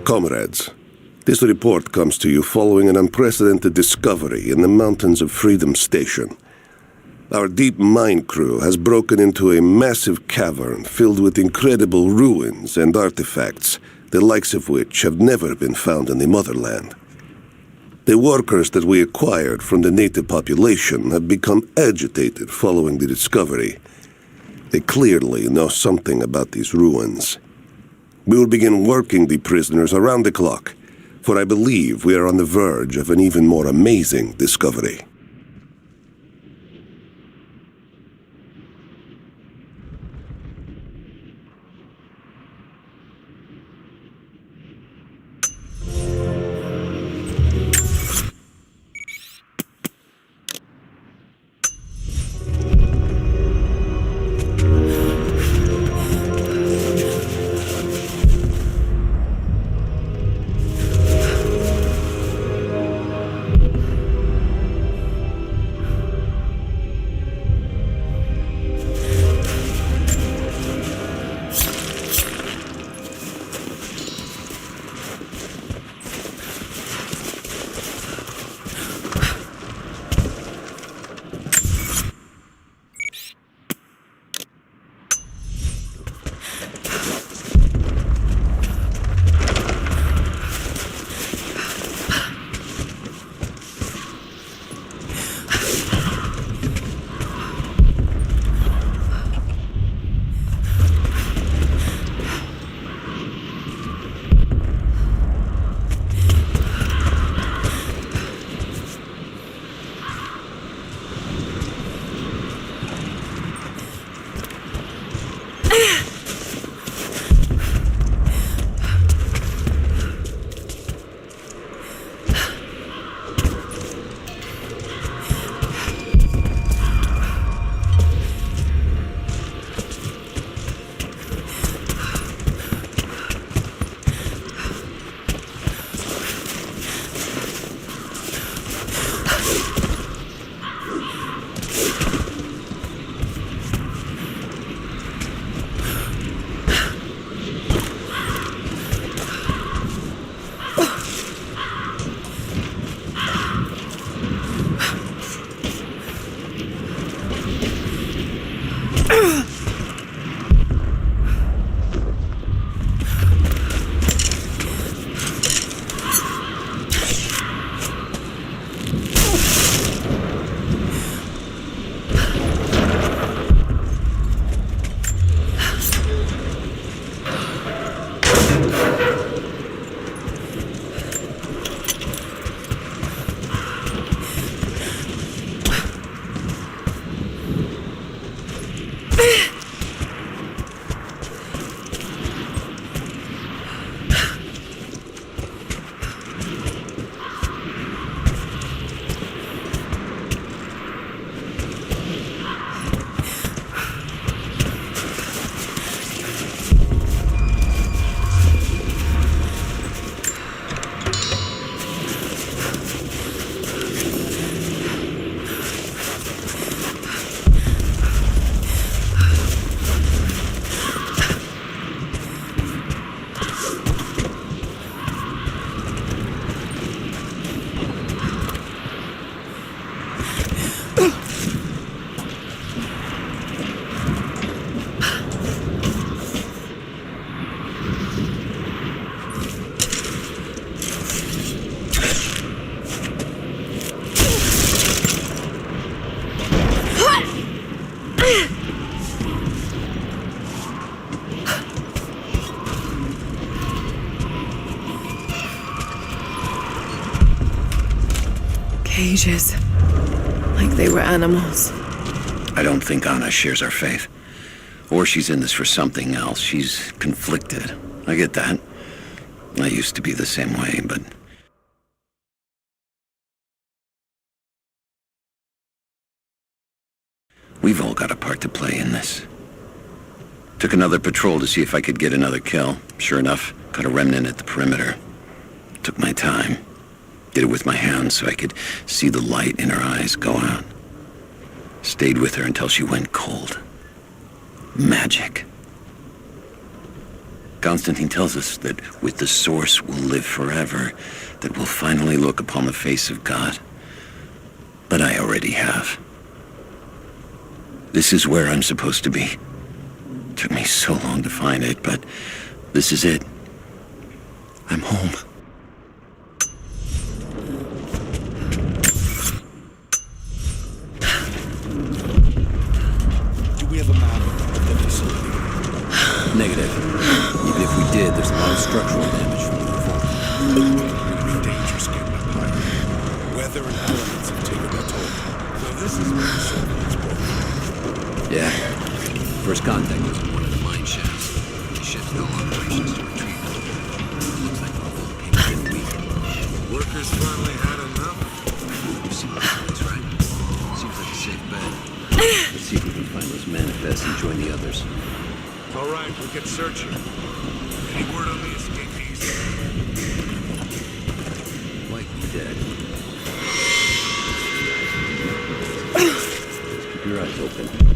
Comrades, this report comes to you following an unprecedented discovery in the mountains of Freedom Station. Our deep mine crew has broken into a massive cavern filled with incredible ruins and artifacts, the likes of which have never been found in the motherland. The workers that we acquired from the native population have become agitated following the discovery. They clearly know something about these ruins. We will begin working the prisoners around the clock, for I believe we are on the verge of an even more amazing discovery. Cages. Like they were animals. I don't think Anna shares our faith. Or she's in this for something else. She's conflicted. I get that. I used to be the same way, but... We've all got a part to play in this. Took another patrol to see if I could get another kill. Sure enough, got a remnant at the perimeter. Took my time. Did it with my hands so I could see the light in her eyes go out. Stayed with her until she went cold. Magic. Constantine tells us that with the Source we'll live forever, that we'll finally look upon the face of God. But I already have. This is where I'm supposed to be. Took me so long to find it, but this is it. I'm home. Do we have a map of the facility? Negative. Even if we did, there's a lot of structural damage from the reform. It would be dangerous getting up higher. Weather and elements have taken their toll. So this is where the Soviets broke. Yeah. First contact was in one of the mine shafts. The ship's no operations to retrieve it. Looks like the whole thing's been weak. Workers finally had enough. You've seen this place, right? Seems like a safe bet. Let's see if we can find those manifests and join the others. All right, we'll get searching. Any word on the escapees? Likely dead. Just keep your eyes open.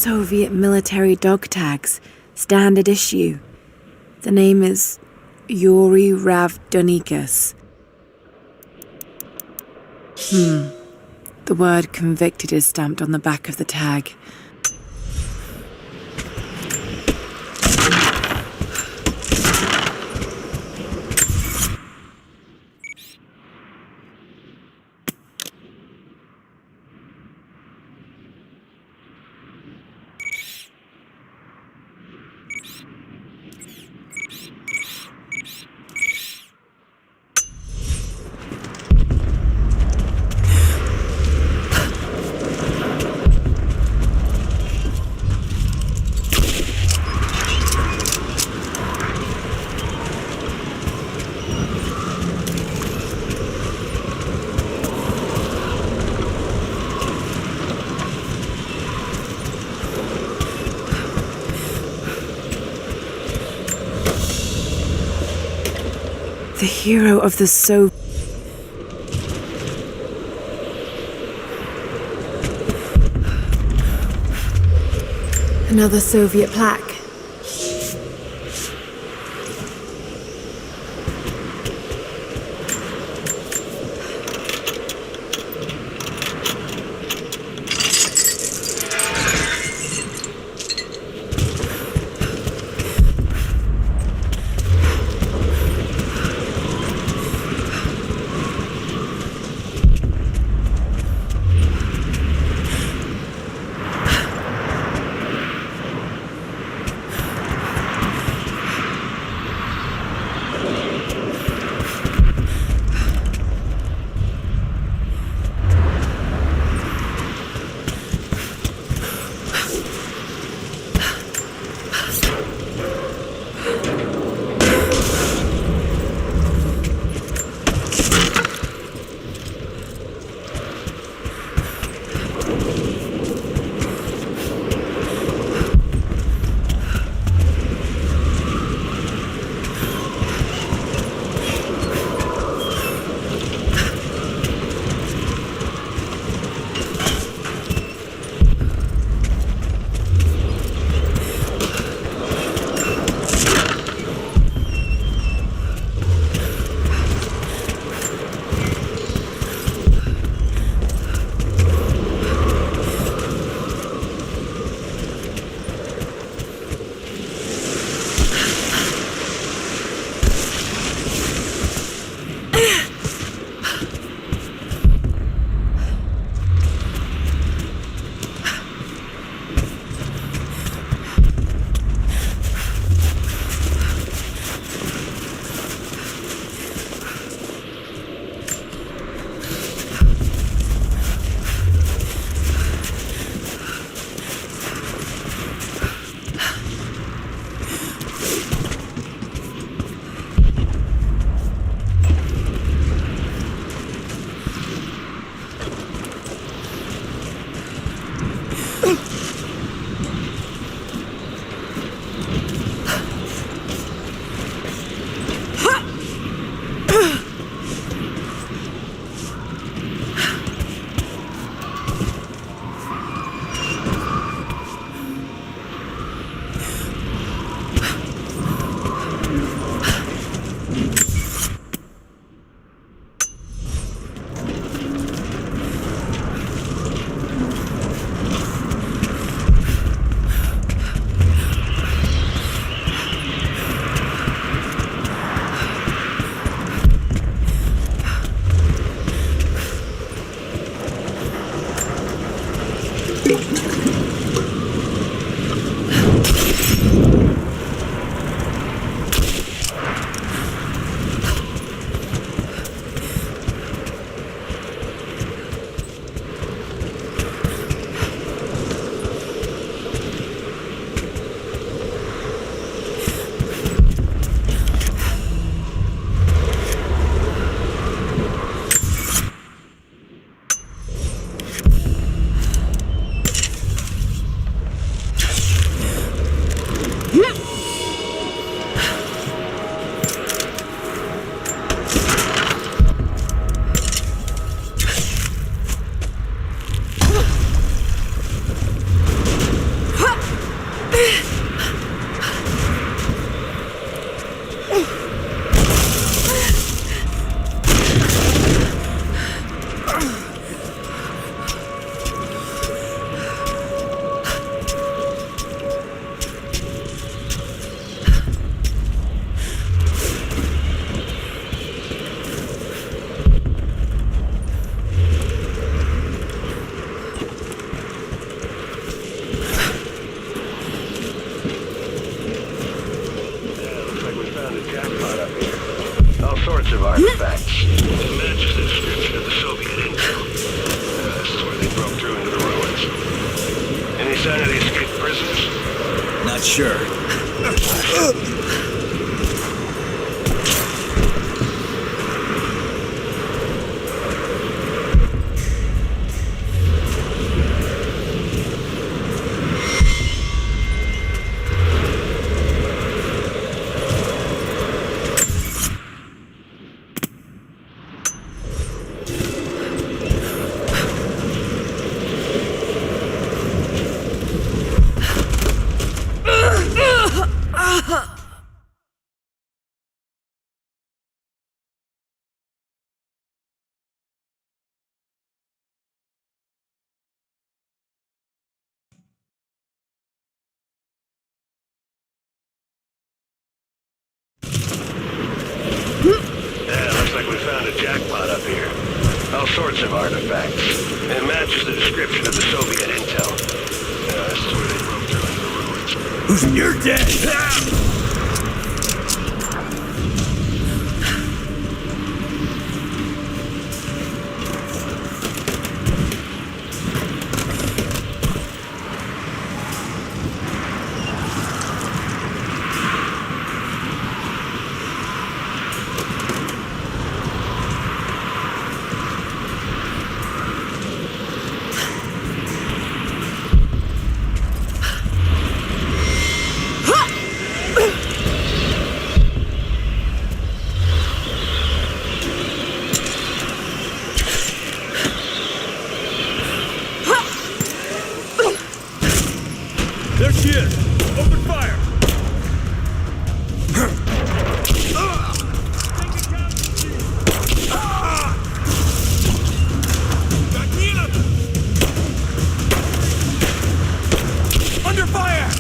Soviet military dog tags, standard issue. The name is Yuri Ravdonikas. The word convicted is stamped on the back of the tag. The hero of the Another Soviet plaque. It matches the description of the Soviet intel. This is where they broke through into the ruins. Any sign of the escaped prisoners? Not sure. Yeah, looks like we found a jackpot up here. All sorts of artifacts. It matches the description of the Soviet intel. This is where they broke through into the ruins. You're dead! There she is! Open fire! Under fire!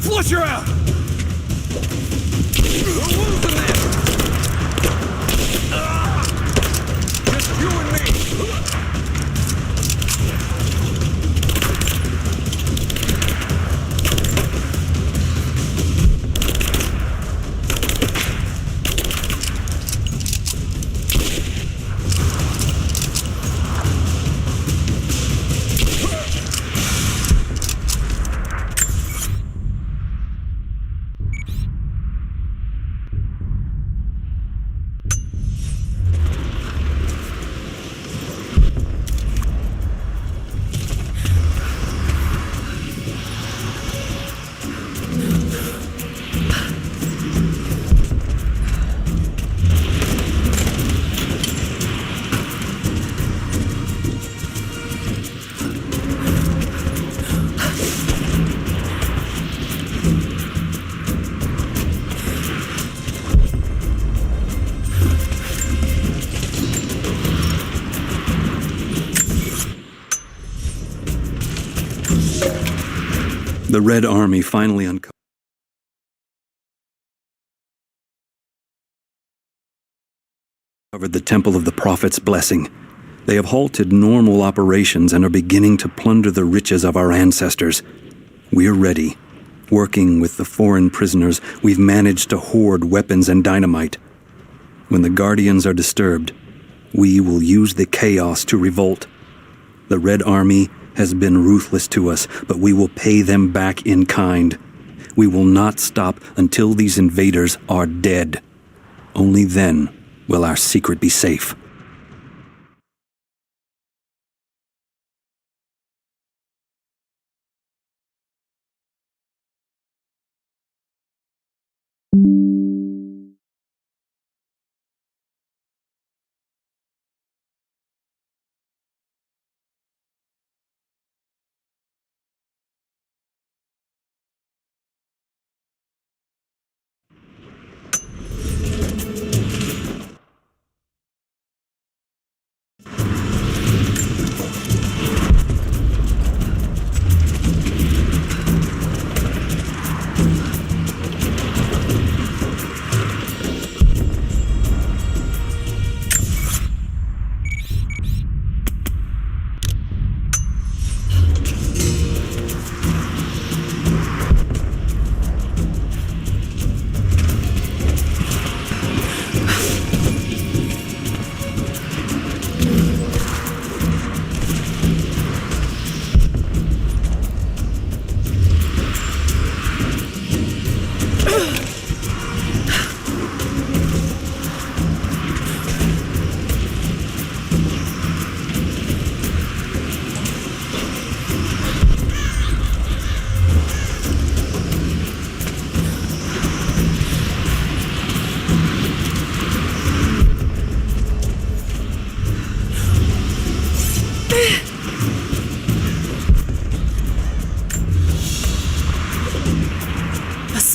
Flush her out! We're losing them! Just you and me! The Red Army finally uncovered the Temple of the Prophet's Blessing. They have halted normal operations and are beginning to plunder the riches of our ancestors. We're ready. Working with the foreign prisoners, we've managed to hoard weapons and dynamite. When the Guardians are disturbed, we will use the chaos to revolt. The Red Army has been ruthless to us, but we will pay them back in kind. We will not stop until these invaders are dead. Only then will our secret be safe.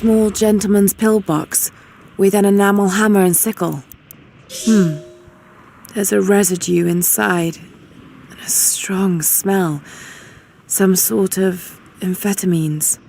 small gentleman's pillbox with an enamel hammer and sickle. There's a residue inside, and a strong smell. Some sort of amphetamines.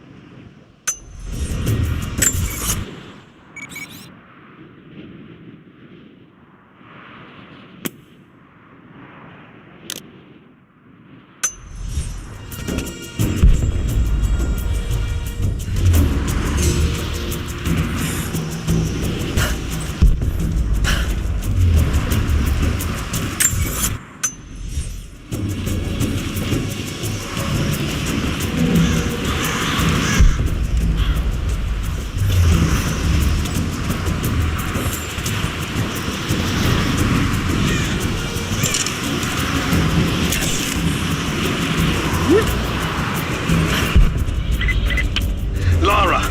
Lara,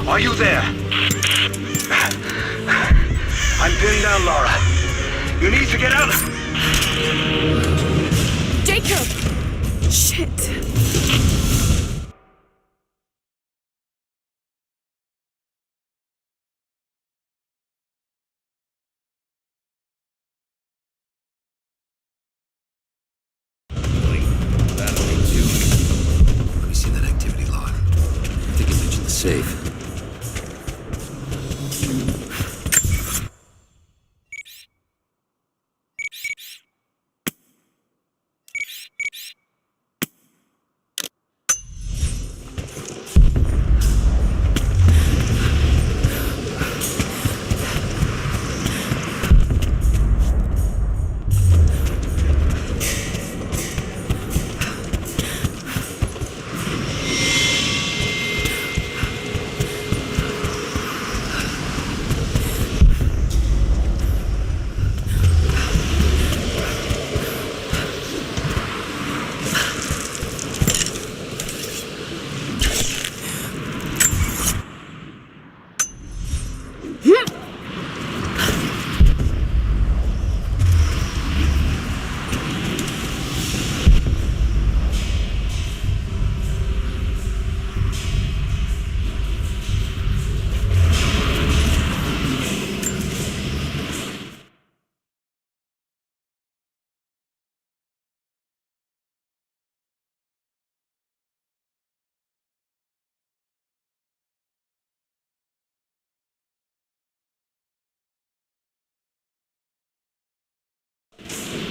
are you there? I'm pinned down, Lara. You need to get out. Jacob! Shit. Let me see that activity log. I think it mentioned the safe.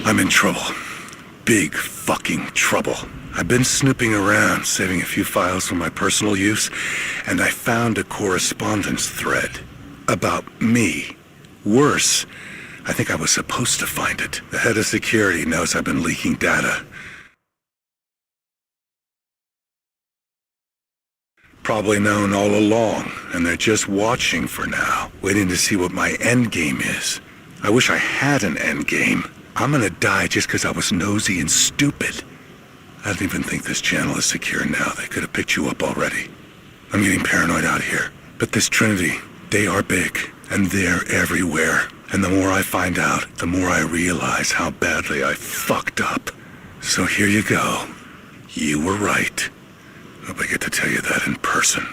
I'm in trouble. Big fucking trouble. I've been snooping around, saving a few files for my personal use, and I found a correspondence thread about me. Worse, I think I was supposed to find it. The head of security knows I've been leaking data. Probably known all along, and they're just watching for now, waiting to see what my endgame is. I wish I had an endgame. I'm gonna die just because I was nosy and stupid. I don't even think this channel is secure now. They could have picked you up already. I'm getting paranoid out here. But this Trinity, they are big, and they're everywhere. And the more I find out, the more I realize how badly I fucked up. So here you go. You were right. Hope I get to tell you that in person.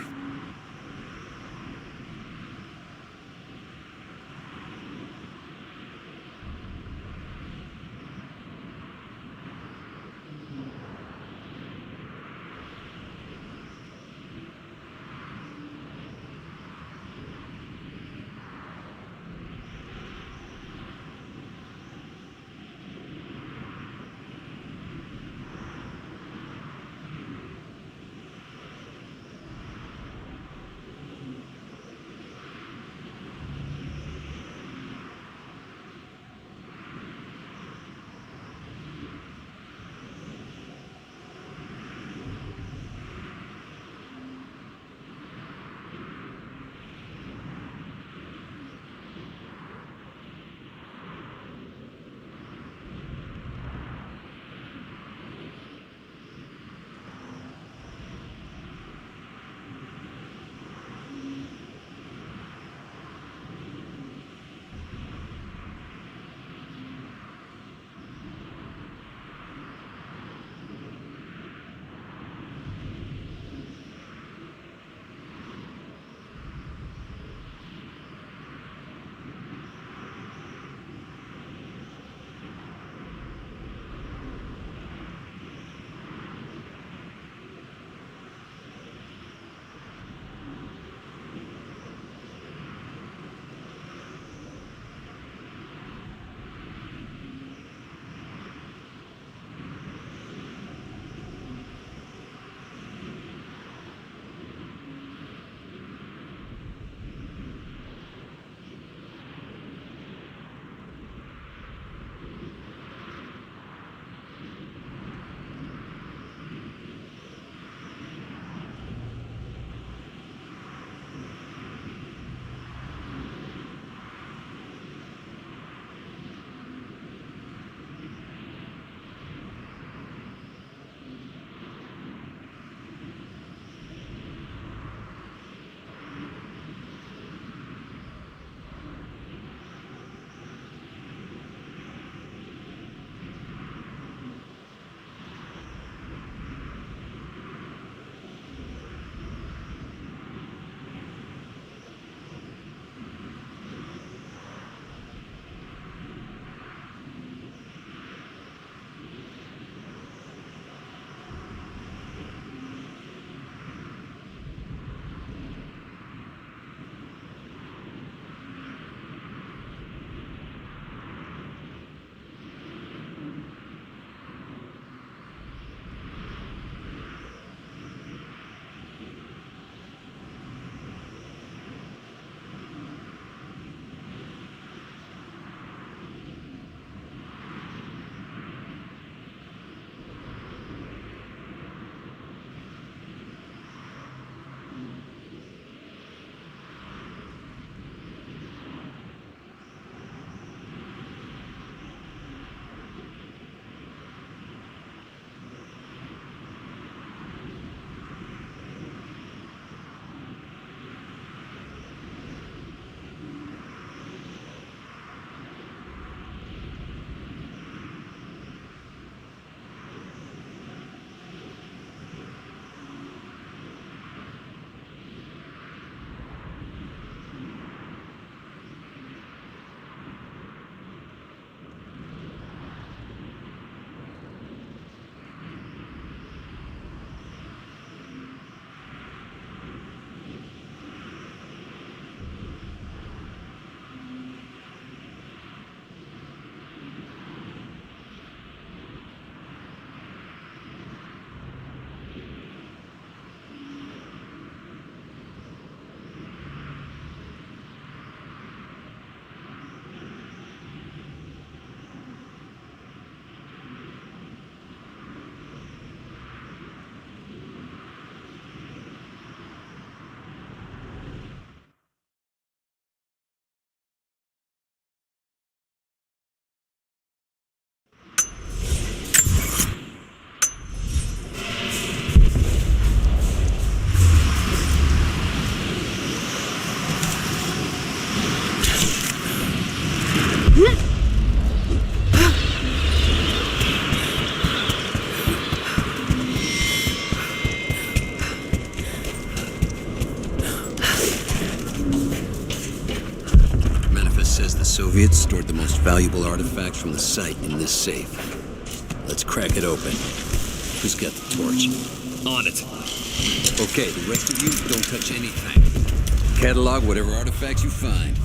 says the Soviets stored the most valuable artifacts from the site in this safe. Let's crack it open. Who's got the torch? On it. Okay, the rest of you don't touch anything. Catalog whatever artifacts you find.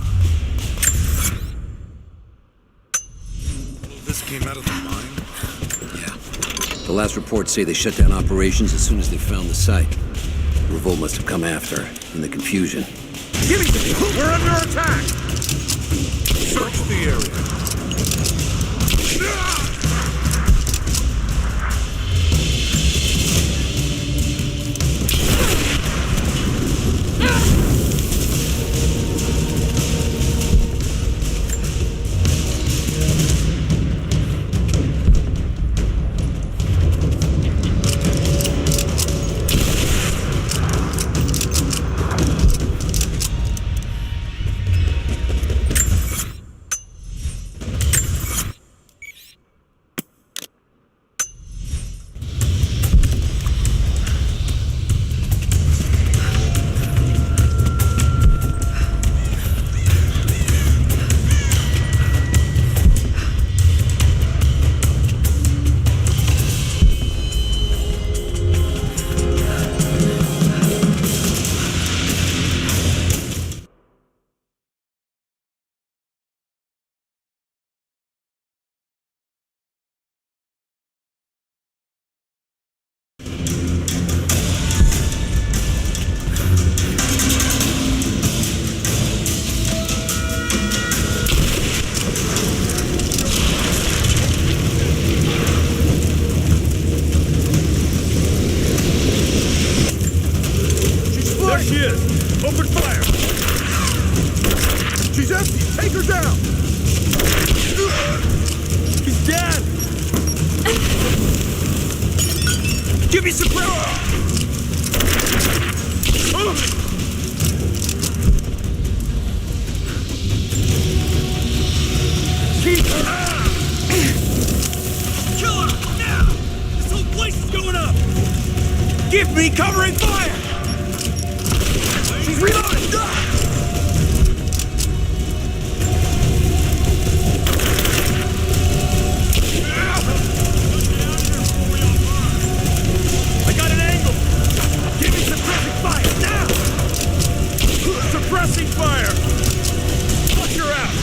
This came out of the mine? Yeah. The last reports say they shut down operations as soon as they found the site. The revolt must have come after, in the confusion. Give it to me! We're under attack! Search the area. She is! Open fire! She's empty! Take her down! She's dead! Give me some power! Kill her! Now! This whole place is going up! Give me covering fire! She's reloading! I got an angle! Give me suppressing fire, now! Suppressing fire! Flush her out!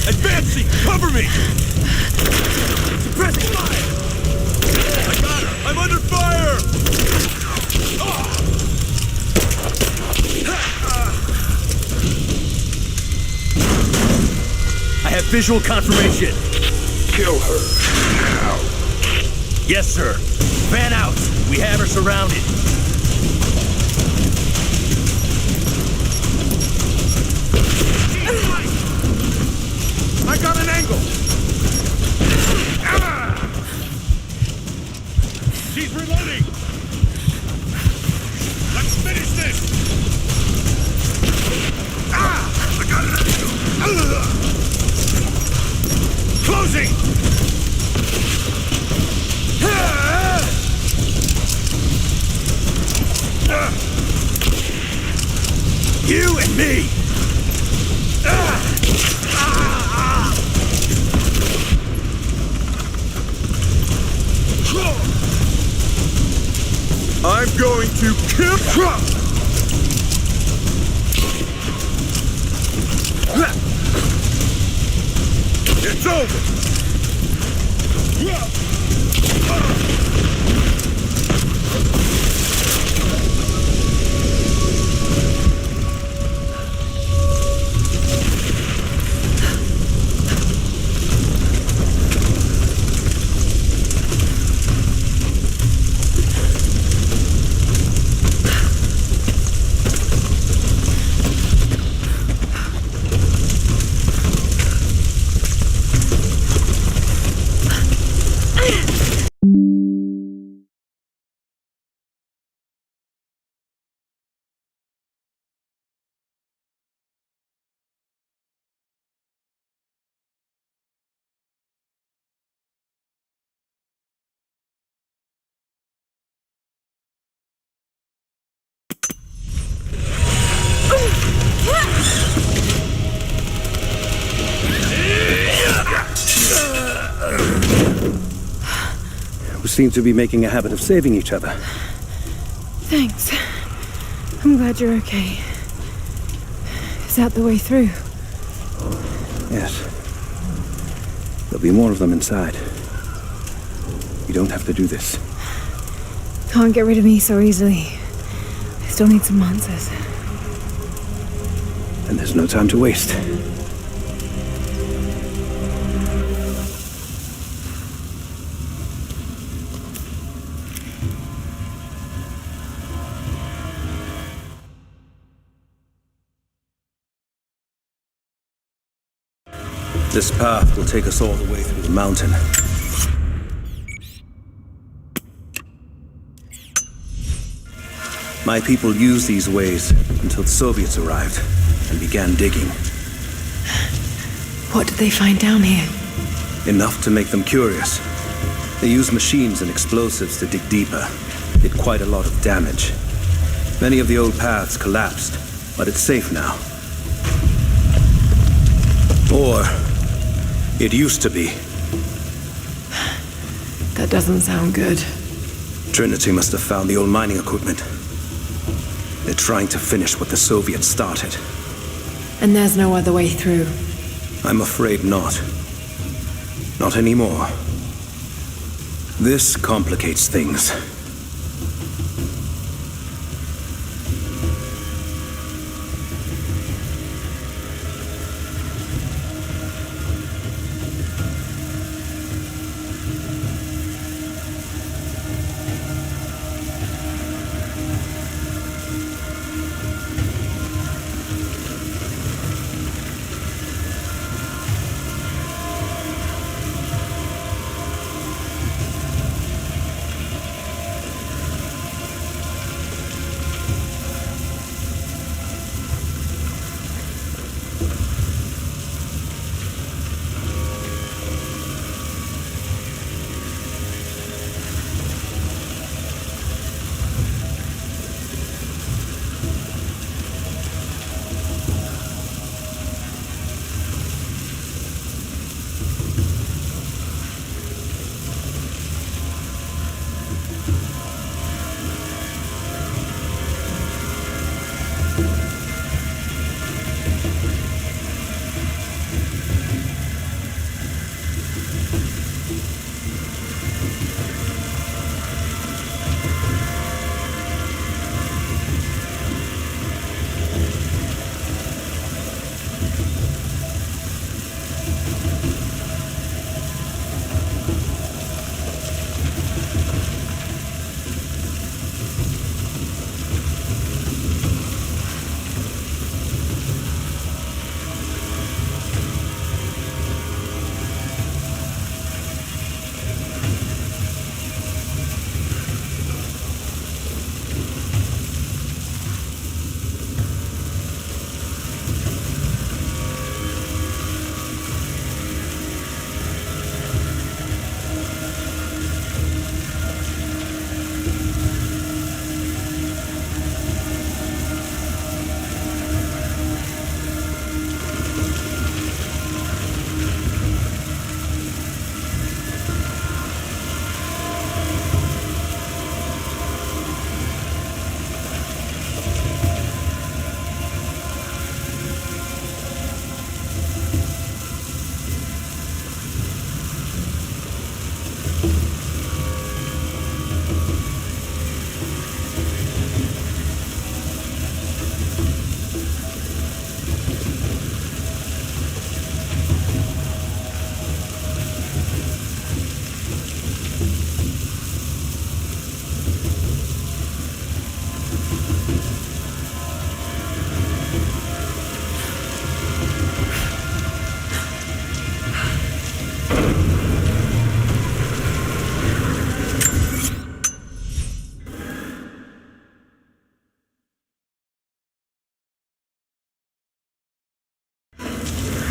Advancing! Cover me! Suppressing fire! I got her! I'm under fire! I have visual confirmation. Kill her. Now. Yes, sir. Fan out. We have her surrounded. I got an angle! She's reloading! Let's finish this! I got an angle! Closing! You and me! I'm going to kill. It's over. seem to be making a habit of saving each other. Thanks. I'm glad you're okay. Is that the way through? Yes. There'll be more of them inside. You don't have to do this. Can't get rid of me so easily. I still need some answers. And there's no time to waste. This path will take us all the way through the mountain. My people used these ways until the Soviets arrived and began digging. What did they find down here? Enough to make them curious. They used machines and explosives to dig deeper. Did quite a lot of damage. Many of the old paths collapsed, but it's safe now. Or it used to be. That doesn't sound good. Trinity must have found the old mining equipment. They're trying to finish what the Soviets started. And there's no other way through. I'm afraid not. Not anymore. This complicates things.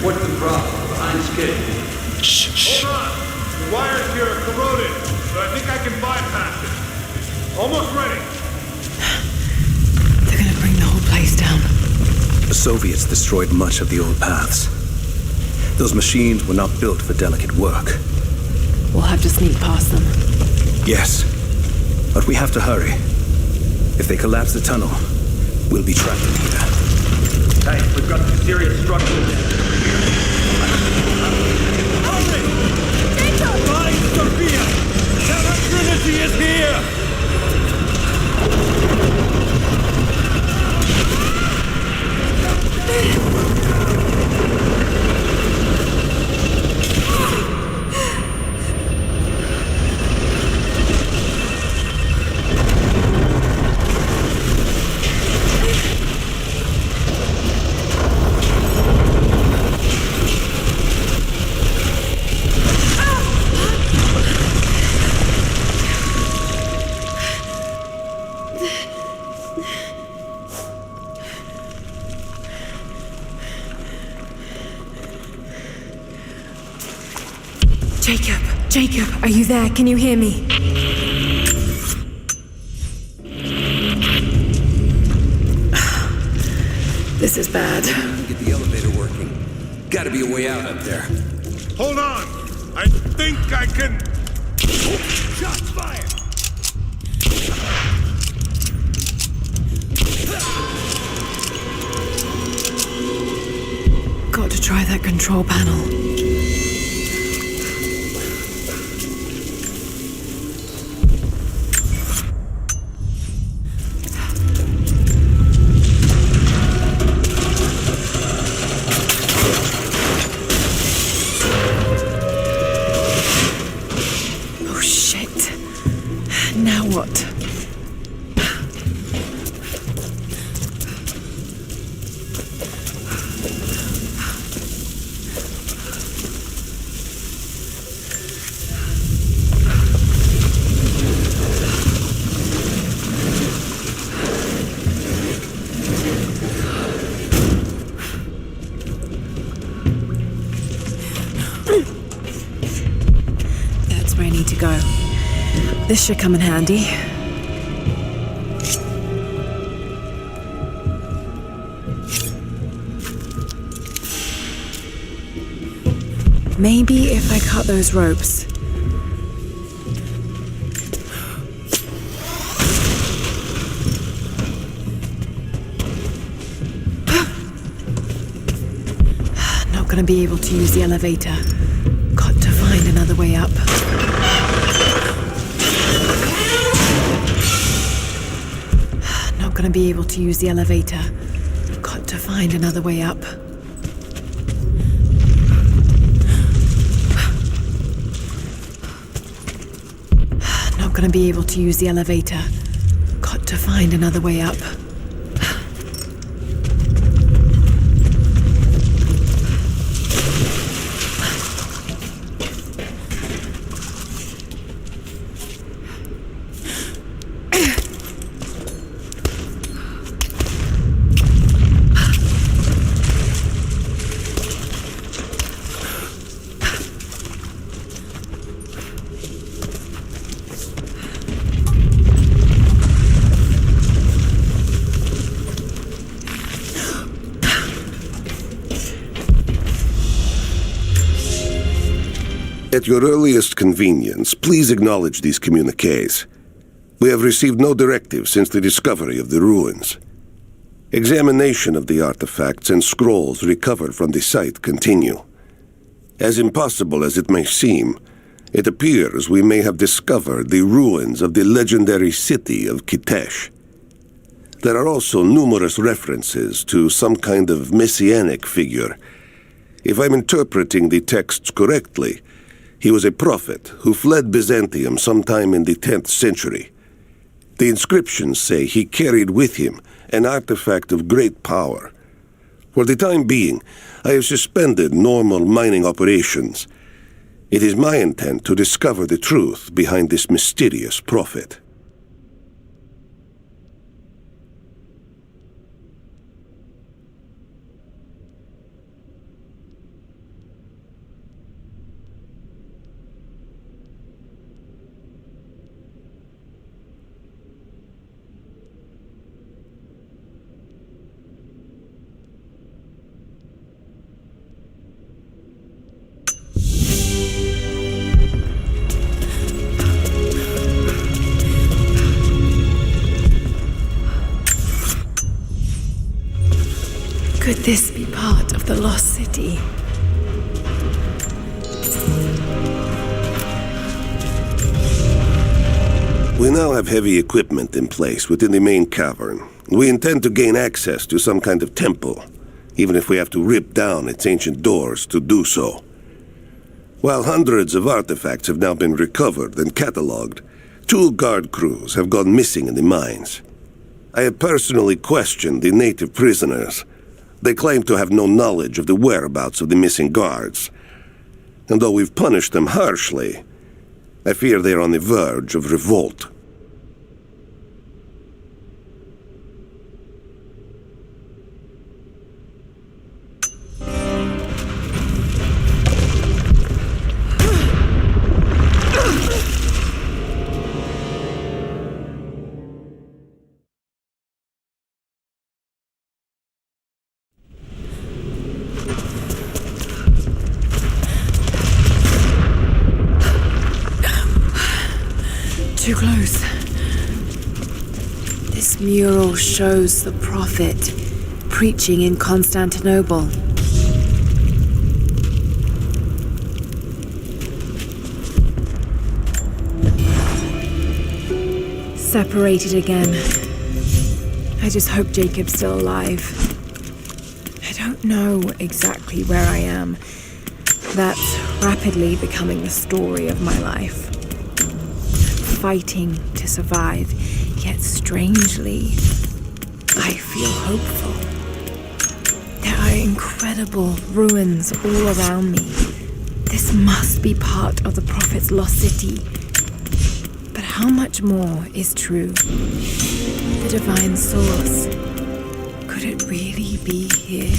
What's the problem? Behind schedule. Shh. Hold on. The wires here are corroded, but I think I can bypass it. Almost ready. They're gonna bring the whole place down. The Soviets destroyed much of the old paths. Those machines were not built for delicate work. We'll have to sneak past them. Yes, but we have to hurry. If they collapse the tunnel, we'll be trapped in here. Hey, we've got some serious structures. Find Sophia! Trinity is here! Jacob, are you there? Can you hear me? This is bad. Get the elevator working. Gotta be a way out up there. Hold on! I think I can... Shots fired! Got to try that control panel. This should come in handy. Maybe if I cut those ropes. Not gonna be able to use the elevator. Got to find another way up. Gonna be able to use the elevator. Got to find another way up. Not gonna be able to use the elevator. Got to find another way up. At your earliest convenience, please acknowledge these communiques. We have received no directive since the discovery of the ruins. Examination of the artifacts and scrolls recovered from the site continue. As impossible as it may seem, it appears we may have discovered the ruins of the legendary city of Kitezh. There are also numerous references to some kind of messianic figure. If I'm interpreting the texts correctly, he was a prophet who fled Byzantium sometime in the 10th century. The inscriptions say he carried with him an artifact of great power. For the time being, I have suspended normal mining operations. It is my intent to discover the truth behind this mysterious prophet. Could this be part of the Lost City? We now have heavy equipment in place within the main cavern. We intend to gain access to some kind of temple, even if we have to rip down its ancient doors to do so. While hundreds of artifacts have now been recovered and catalogued, 2 guard crews have gone missing in the mines. I have personally questioned the native prisoners. They claim to have no knowledge of the whereabouts of the missing guards. And though we've punished them harshly, I fear they are on the verge of revolt. Too close. This mural shows the prophet preaching in Constantinople. Separated again. I just hope Jacob's still alive. I don't know exactly where I am. That's rapidly becoming the story of my life. Fighting to survive, yet strangely, I feel hopeful. There are incredible ruins all around me. This must be part of the Prophet's lost city. But how much more is true? The divine source, could it really be here?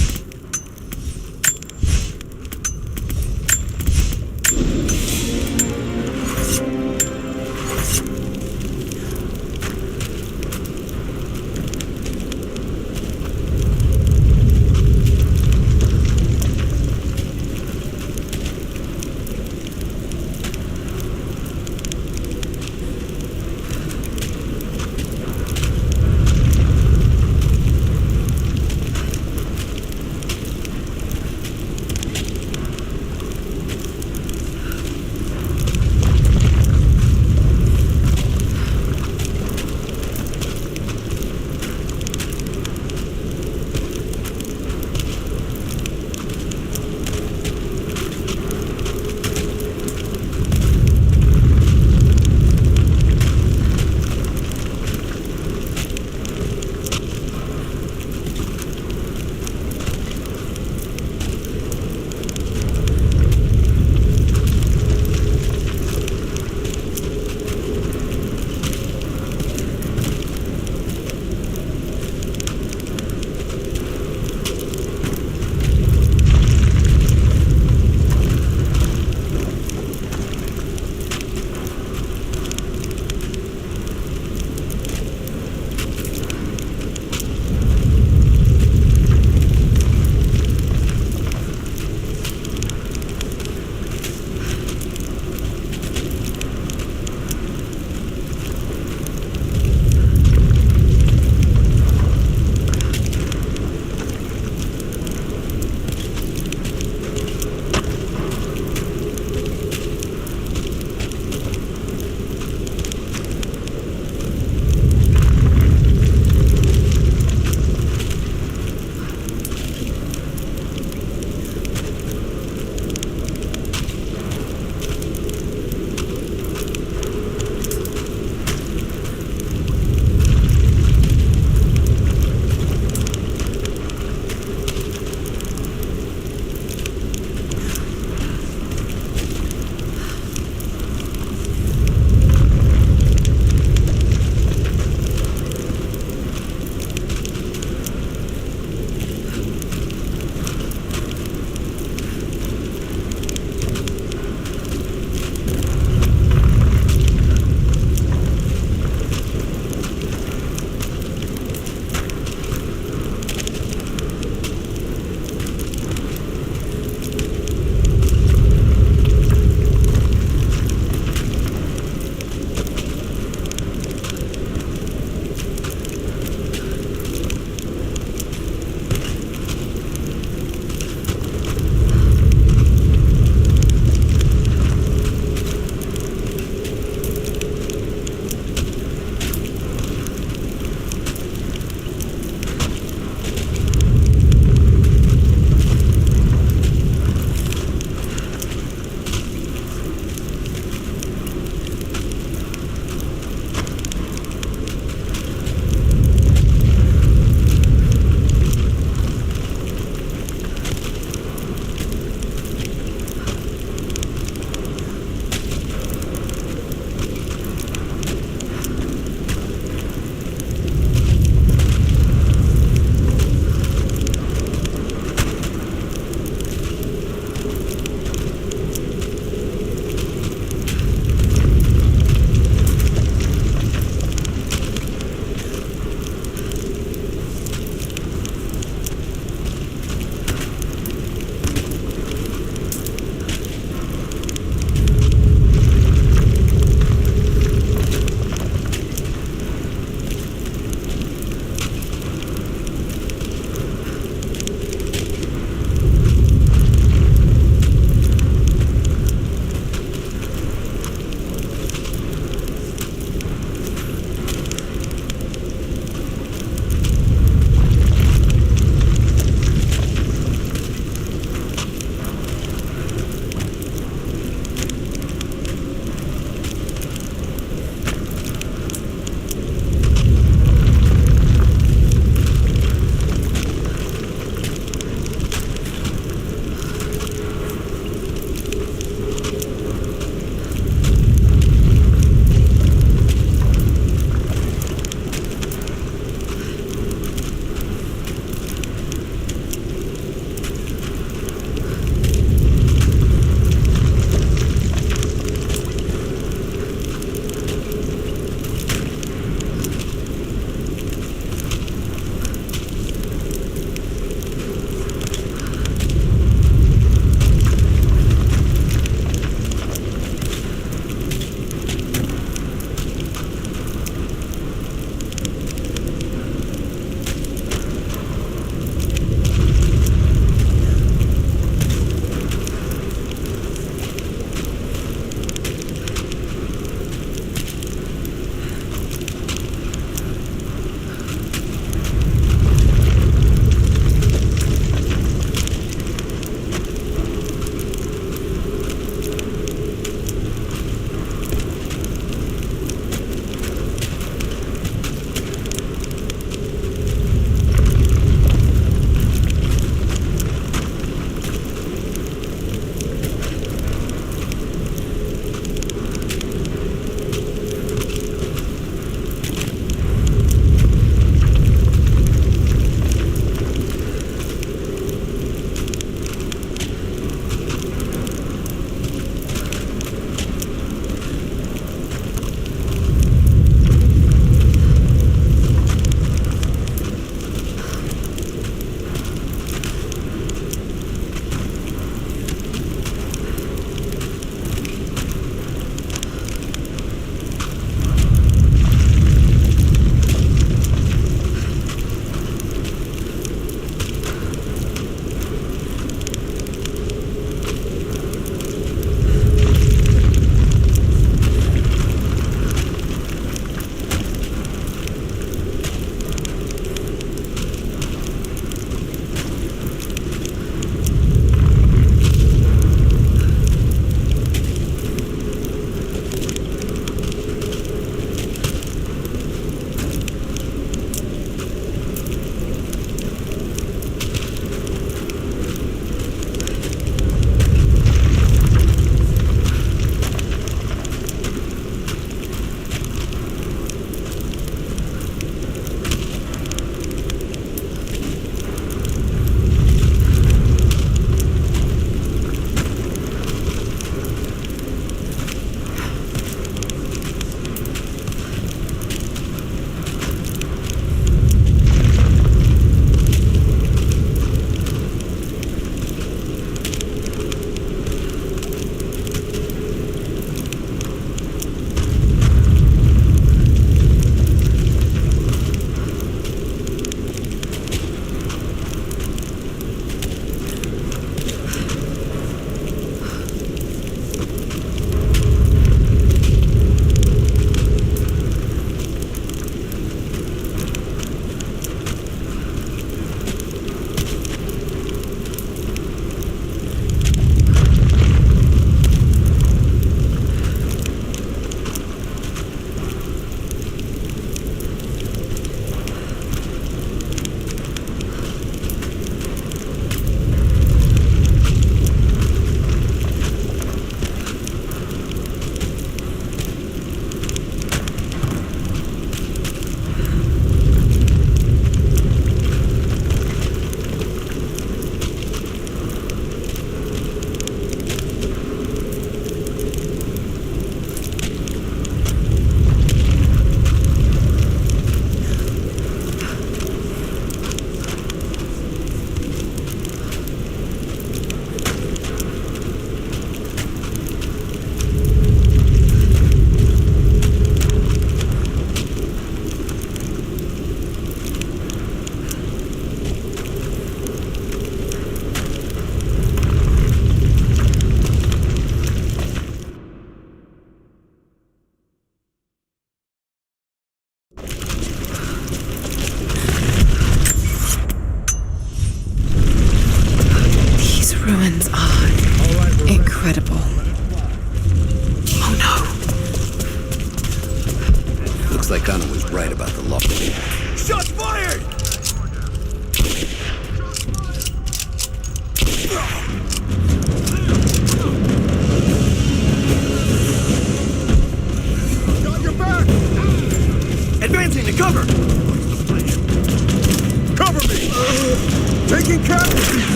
taking casualties!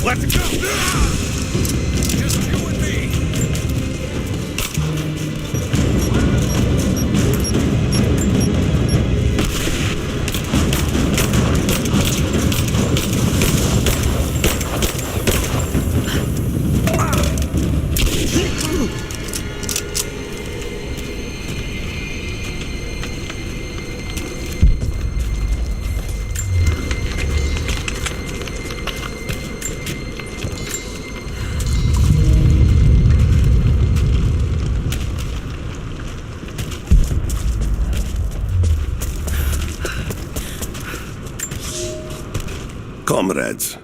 Let's go! Just you and me! Comrades,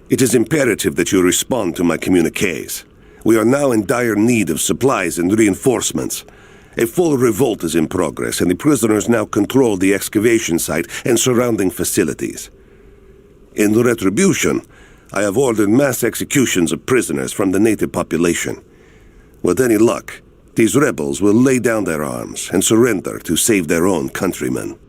it is imperative that you respond to my communiques. We are now in dire need of supplies and reinforcements. A full revolt is in progress, and the prisoners now control the excavation site and surrounding facilities. In retribution, I have ordered mass executions of prisoners from the native population. With any luck, these rebels will lay down their arms and surrender to save their own countrymen.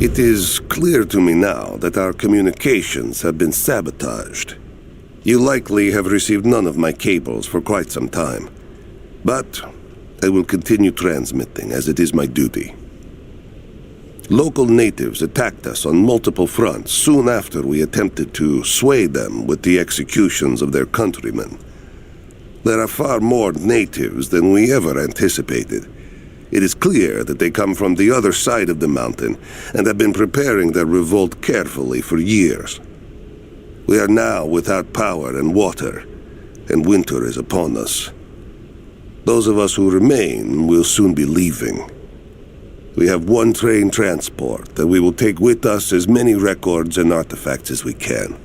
It is clear to me now that our communications have been sabotaged. You likely have received none of my cables for quite some time. But I will continue transmitting, as it is my duty. Local natives attacked us on multiple fronts soon after we attempted to sway them with the executions of their countrymen. There are far more natives than we ever anticipated. It is clear that they come from the other side of the mountain and have been preparing their revolt carefully for years. We are now without power and water, and winter is upon us. Those of us who remain will soon be leaving. We have one train transport that we will take with us as many records and artifacts as we can.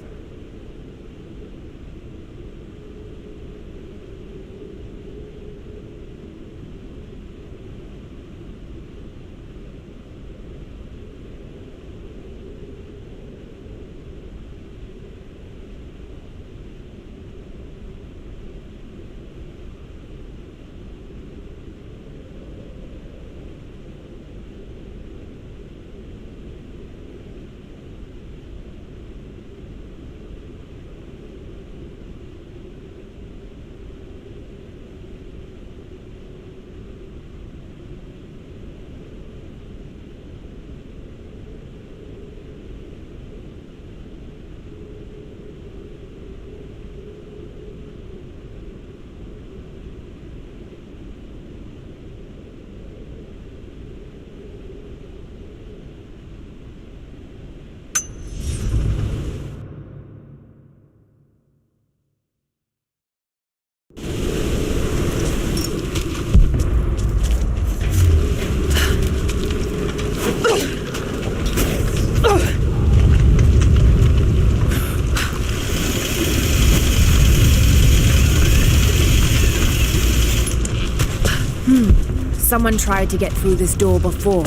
Someone tried to get through this door before.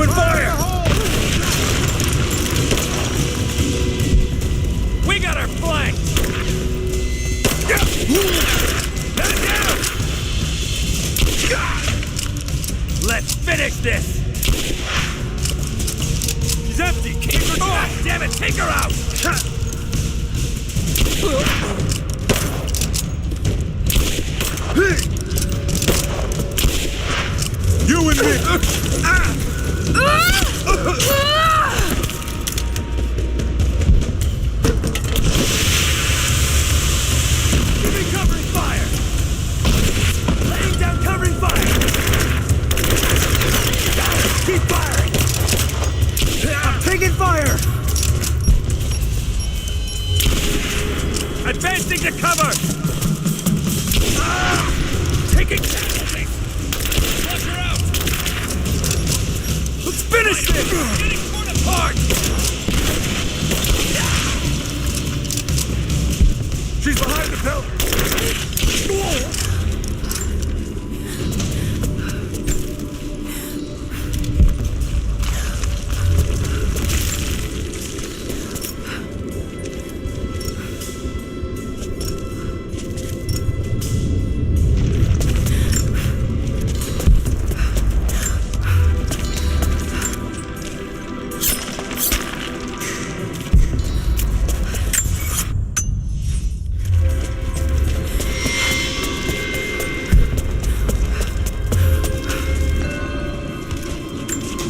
Open fire! We got our flank! Let it down! Let's finish this! She's empty! Keep her God damn it! Take her out! You and me! Give me covering fire! Laying down covering fire! Keep firing! I'm taking fire! Advancing to cover! Taking casualties! Flush her out! Let's finish this! Getting torn apart! She's behind the pillar!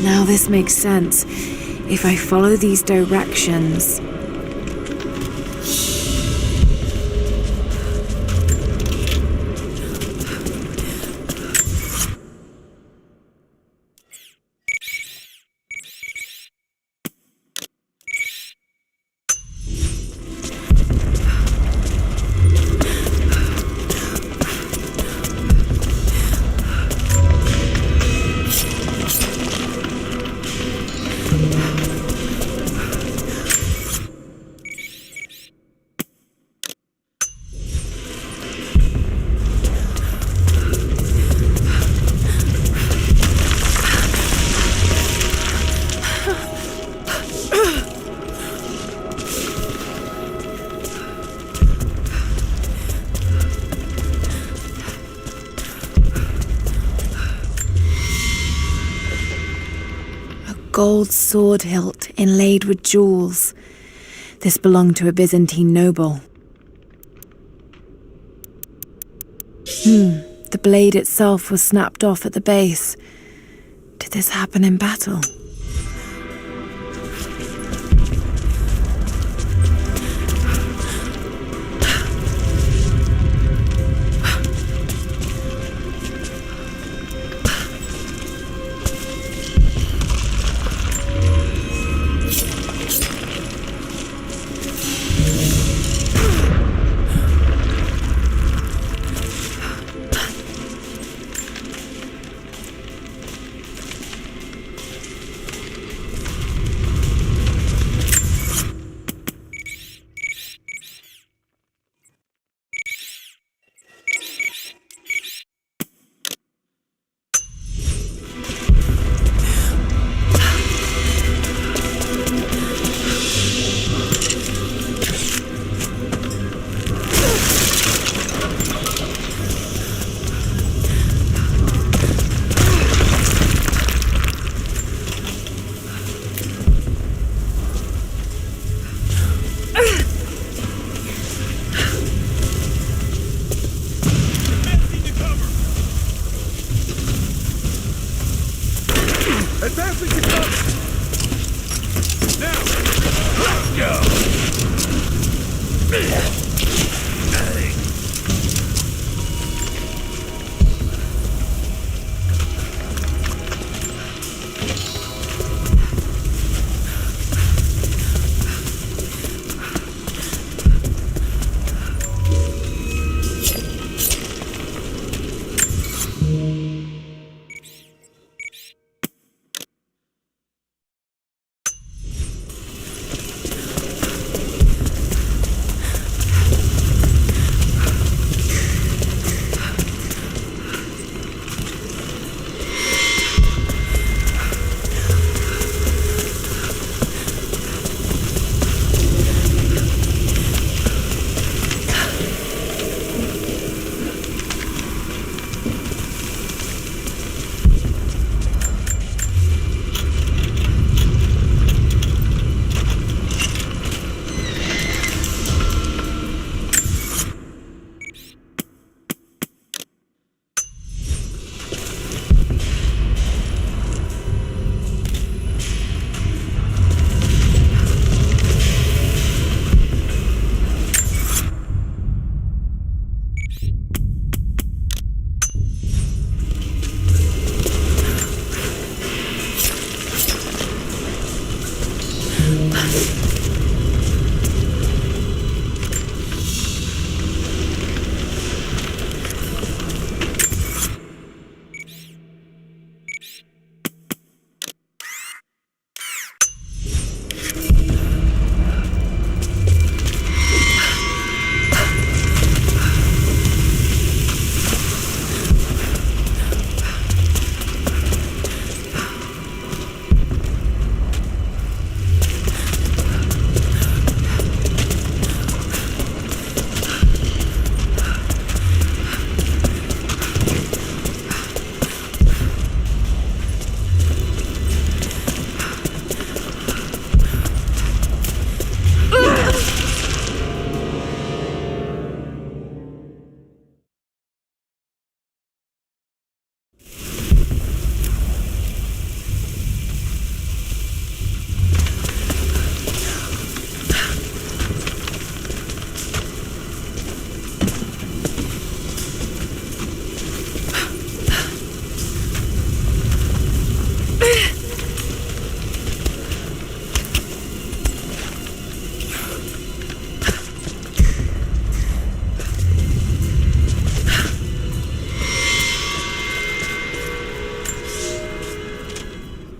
Now this makes sense. If I follow these directions... Gold sword hilt inlaid with jewels. This belonged to a Byzantine noble. The blade itself was snapped off at the base. Did this happen in battle?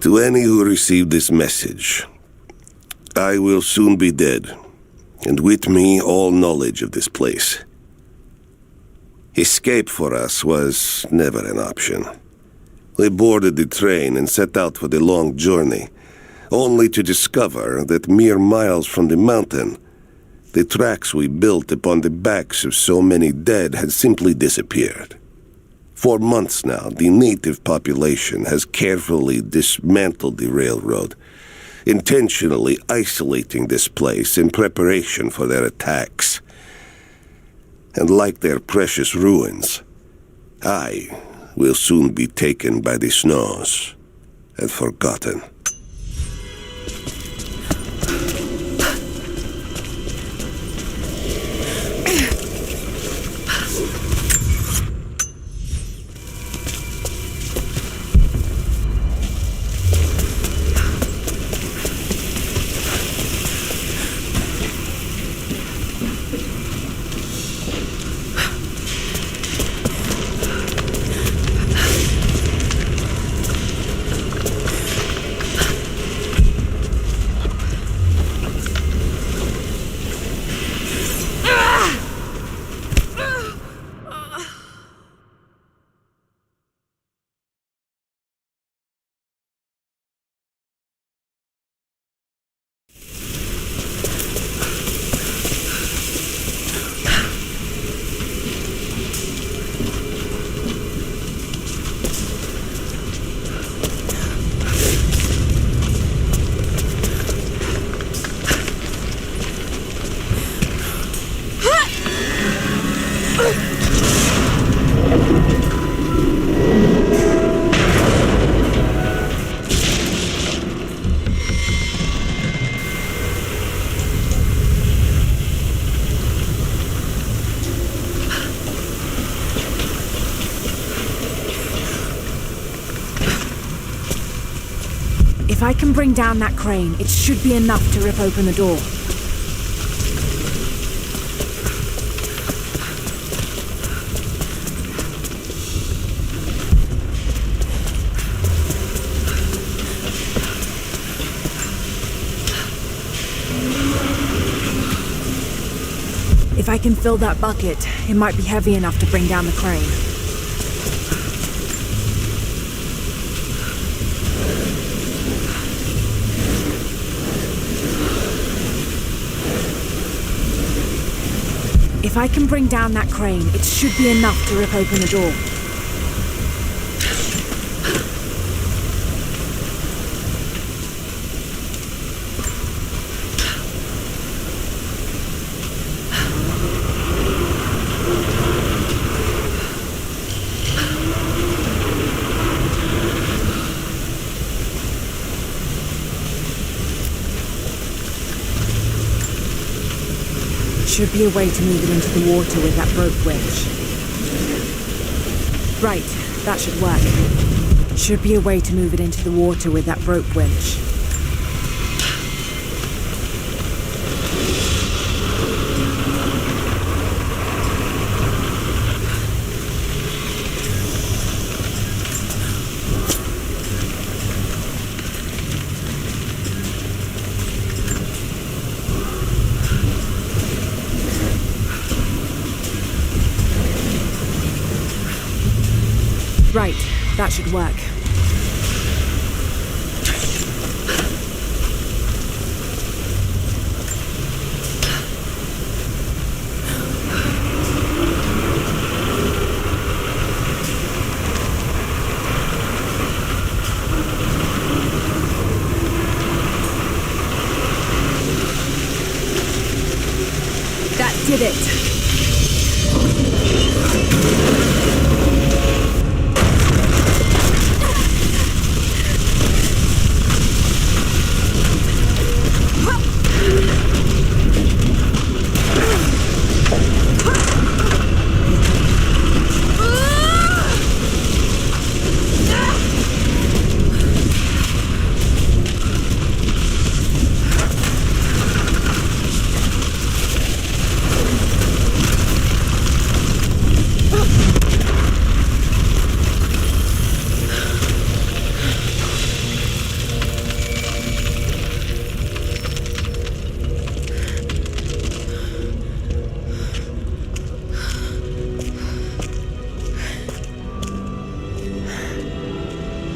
To any who receive this message, I will soon be dead, and with me all knowledge of this place. Escape for us was never an option. We boarded the train and set out for the long journey, only to discover that mere miles from the mountain, the tracks we built upon the backs of so many dead had simply disappeared. For months now, the native population has carefully dismantled the railroad, intentionally isolating this place in preparation for their attacks. And like their precious ruins, I will soon be taken by the snows and forgotten. If I can bring down that crane, it should be enough to rip open the door. If I can fill that bucket, it might be heavy enough to bring down the crane. If I can bring down that crane, it should be enough to rip open the door. Should be a way to move it into the water with that rope winch. Right, that should work. Should be a way to move it into the water with that rope winch. Right, that should work. That did it.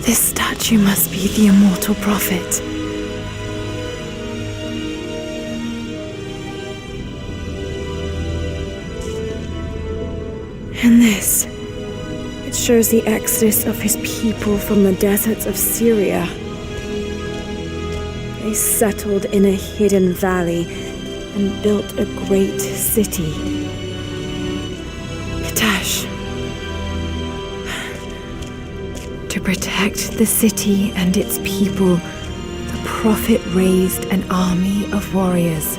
This statue must be the immortal prophet. And this, it shows the exodus of his people from the deserts of Syria. They settled in a hidden valley and built a great city. Kitezh. To protect the city and its people, the prophet raised an army of warriors.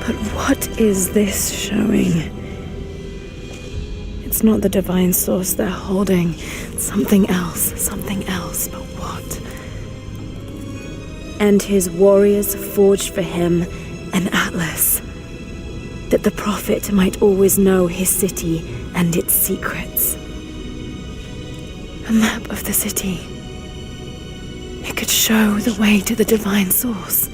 But what is this showing? It's not the divine source they're holding. Something else, but what? And his warriors forged for him an atlas, that the prophet might always know his city and its secrets. A map of the city. It could show the way to the divine source.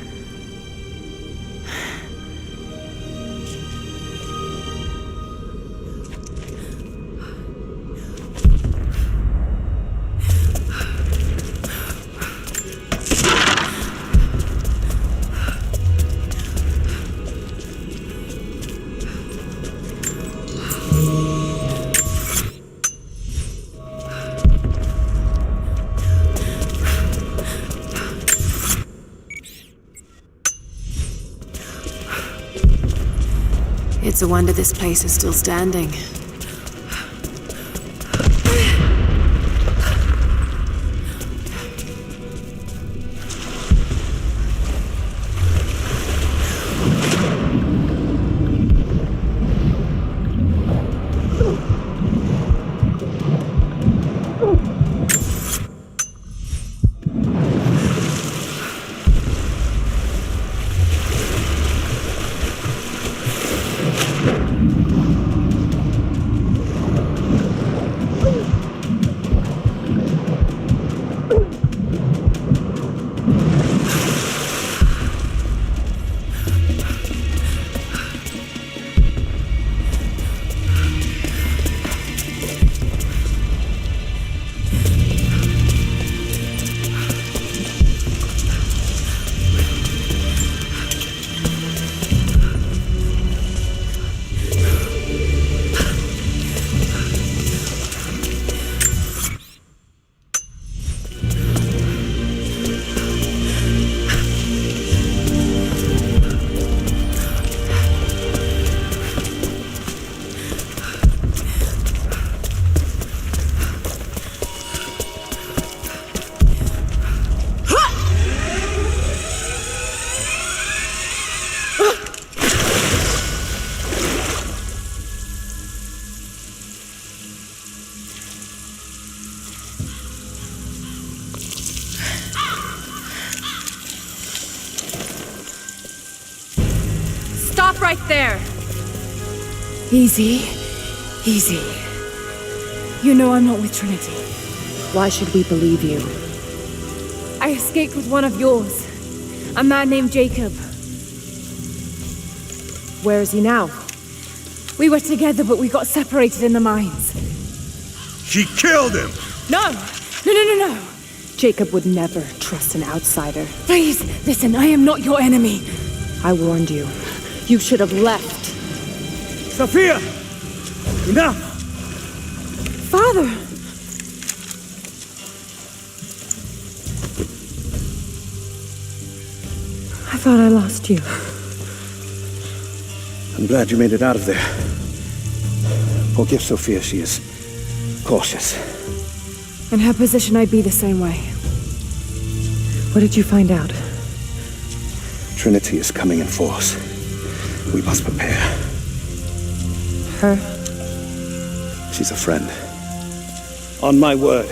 It's a wonder this place is still standing. Right there! Easy. Easy. You know I'm not with Trinity. Why should we believe you? I escaped with one of yours. A man named Jacob. Where is he now? We were together, but we got separated in the mines. She killed him! No! No, no, no, no! Jacob would never trust an outsider. Please, listen, I am not your enemy. I warned you. You should have left. Sophia! Enough! Father! I thought I lost you. I'm glad you made it out of there. Forgive Sophia, she is cautious. In her position, I'd be the same way. What did you find out? Trinity is coming in force. We must prepare. Her? She's a friend. On my word,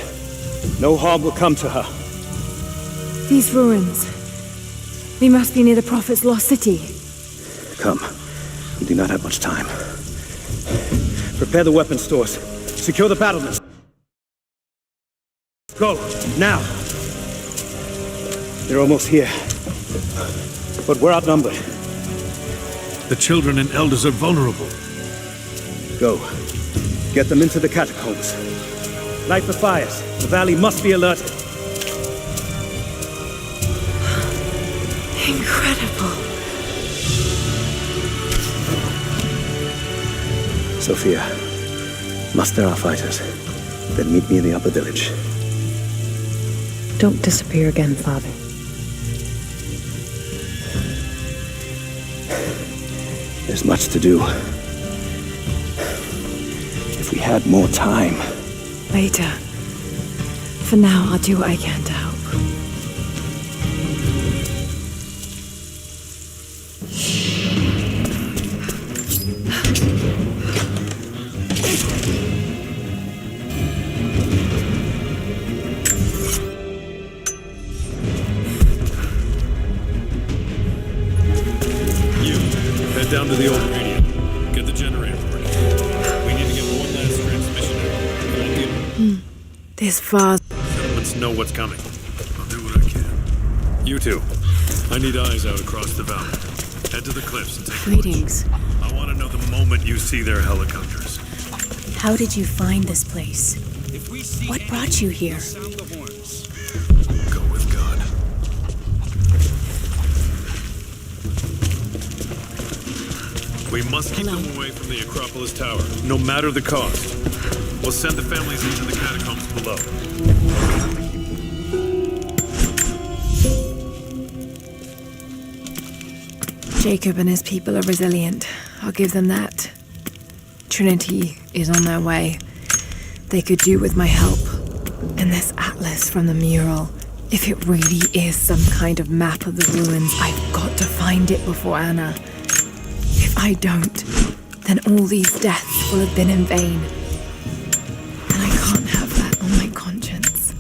no harm will come to her. These ruins. They must be near the Prophet's lost city. Come. We do not have much time. Prepare the weapon stores. Secure the battlements. Go, now! They're almost here. But we're outnumbered. The children and elders are vulnerable. Go. Get them into the catacombs. Light the fires. The valley must be alerted. Incredible. Sophia, muster our fighters. Then meet me in the upper village. Don't disappear again, Father. There's much to do. If we had more time. Later. For now, I'll do what I can to help. Down to the old radio. Get the generator working. We need to get one last transmission. This far. Settlements know what's coming. I'll do what I can. You two. I need eyes out across the valley. Head to the cliffs and take Greetings. a watch. I want to know the moment you see their helicopters. How did you find this place? What brought you here? Go with God. We must keep them away from the Acropolis Tower, no matter the cost. We'll send the families into the catacombs below. Jacob and his people are resilient. I'll give them that. Trinity is on their way. They could do with my help. And this atlas from the mural. If it really is some kind of map of the ruins, I've got to find it before Anna. If I don't, then all these deaths will have been in vain. And I can't have that on my conscience.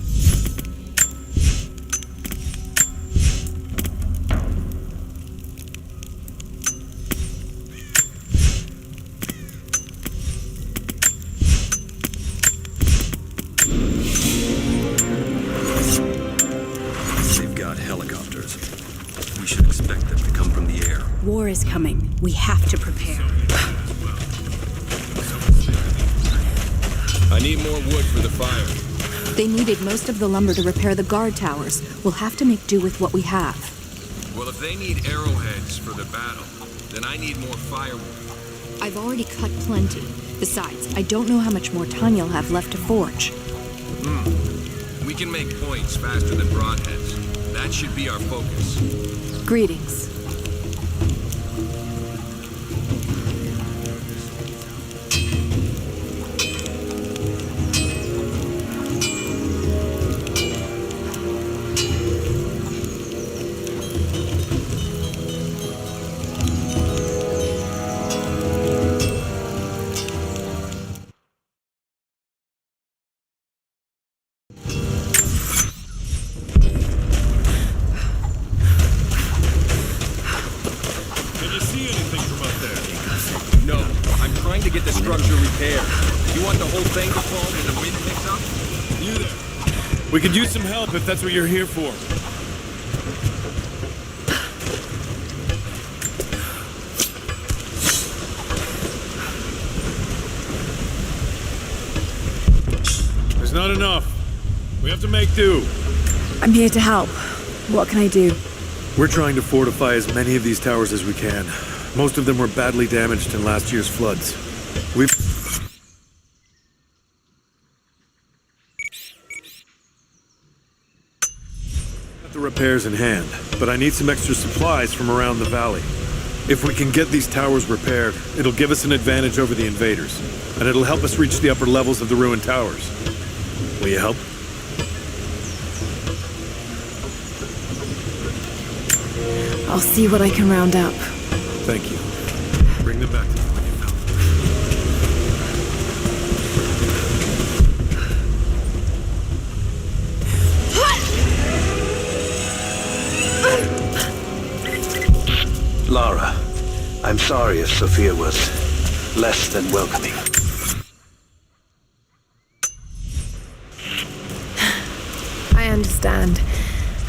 They've got helicopters. We should expect them to come from the air. War is coming. We have to prepare. I need more wood for the fire. They needed most of the lumber to repair the guard towers. We'll have to make do with what we have. Well, if they need arrowheads for the battle, then I need more firewood. I've already cut plenty. Besides, I don't know how much more time you'll have left to forge. We can make points faster than broadheads. That should be our focus. Greetings. We could use some help if that's what you're here for. not enough. We have to make do. I'm here to help. What can I do? We're trying to fortify as many of these towers as we can. Most of them were badly damaged in last year's floods. We've got the repairs in hand, but I need some extra supplies from around the valley. If we can get these towers repaired, it'll give us an advantage over the invaders, and it'll help us reach the upper levels of the ruined towers. Will you help? I'll see what I can round up. Thank you. Bring them back to me when you know. Lara, I'm sorry if Sophia was less than welcoming. I understand.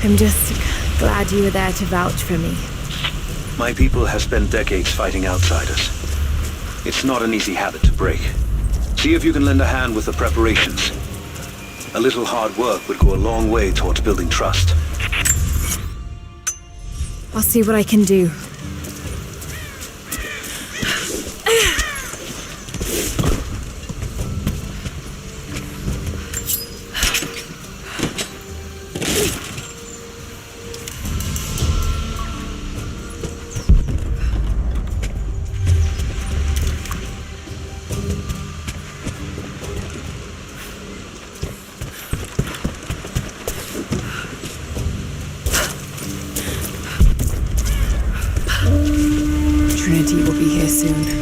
I'm just glad you were there to vouch for me. My people have spent decades fighting outsiders. It's not an easy habit to break. See if you can lend a hand with the preparations. A little hard work would go a long way towards building trust. I'll see what I can do. Trinity will be here soon.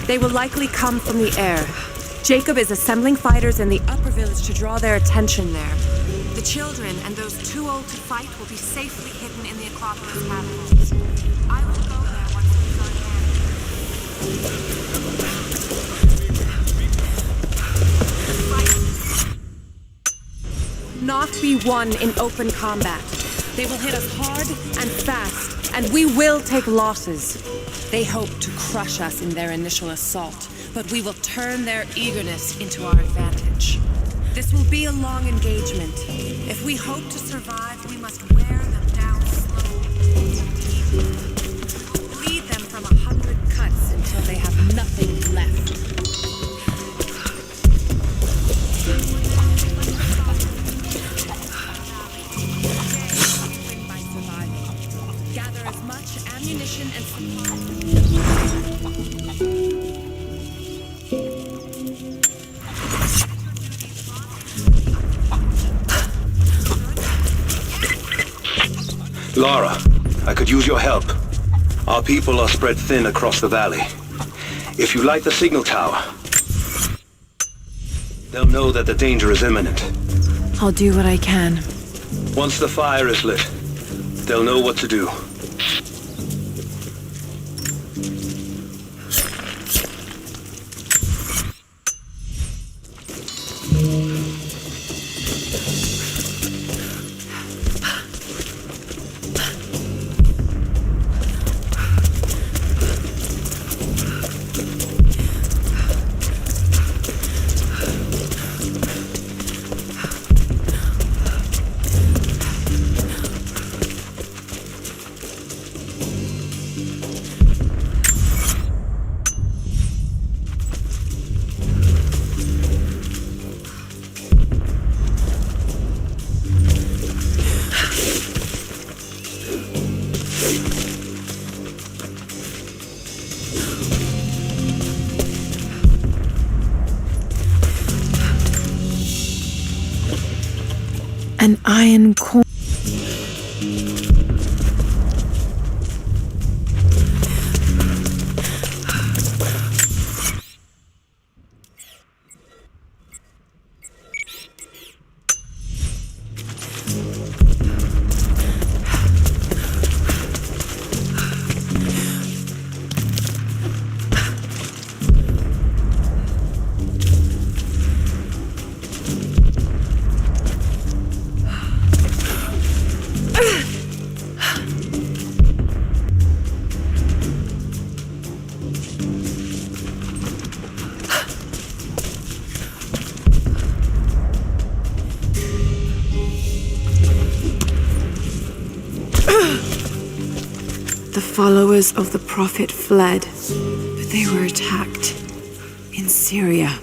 They will likely come from the air. Jacob is assembling fighters in the upper village to draw their attention there. The children and those too old to fight will be safely hidden in the Acropolis catacombs. I will go there once it's on hand. Not be won in open combat. They will hit us hard and fast, and we will take losses. They hope to crush us in their initial assault, but we will turn their eagerness into our advantage. This will be a long engagement. If we hope to survive, we must wear them down slowly. Bleed them from 100 cuts until they have nothing left. Gather as much ammunition and supplies. Lara, I could use your help. Our people are spread thin across the valley. If you light the signal tower, they'll know that the danger is imminent. I'll do what I can. Once the fire is lit, they'll know what to do. iron core. The followers of the Prophet fled, but they were attacked in Syria.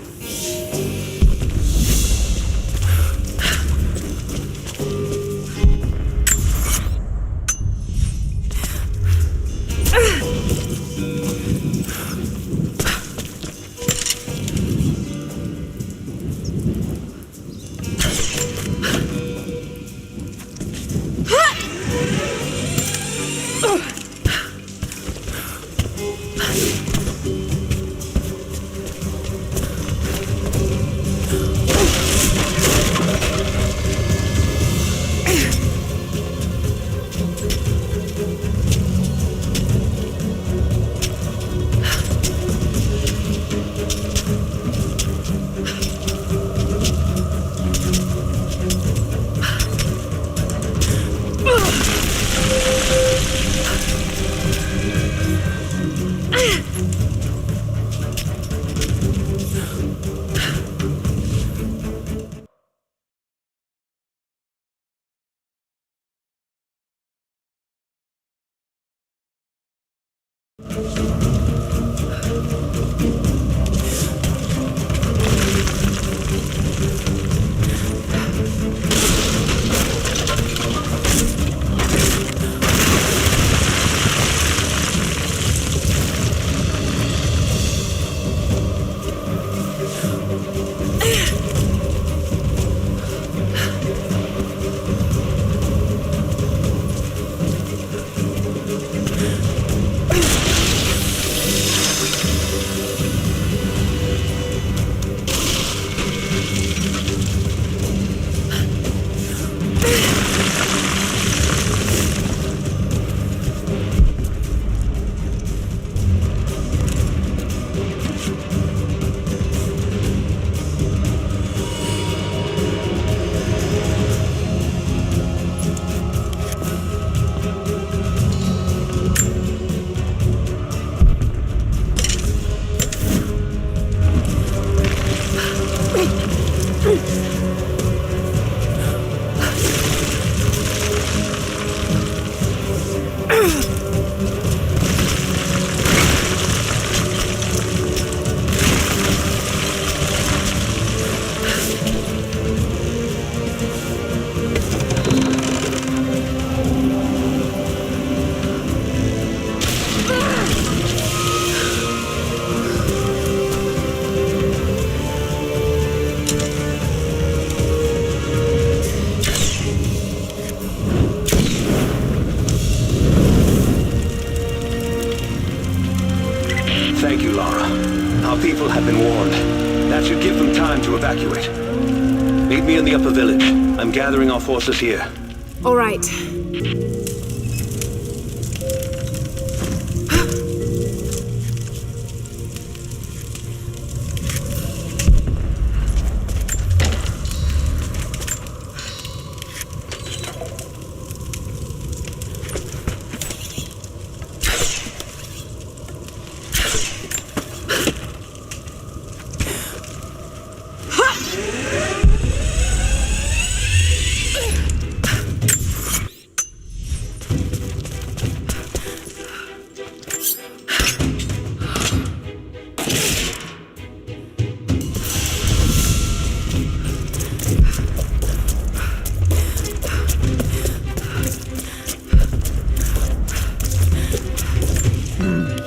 Thank you, Lara. Our people have been warned. That should give them time to evacuate. Meet me in the upper village. I'm gathering our forces here. All right.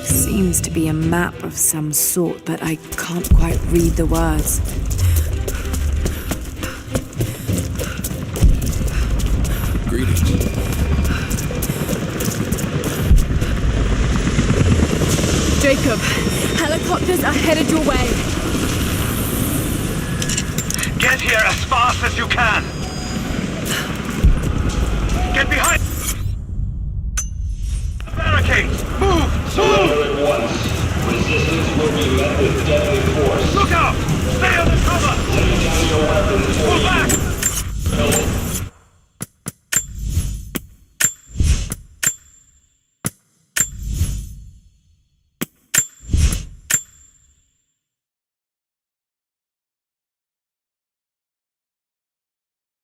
Seems to be a map of some sort, but I can't quite read the words. Jacob, helicopters are headed your way. Get here as fast as you can.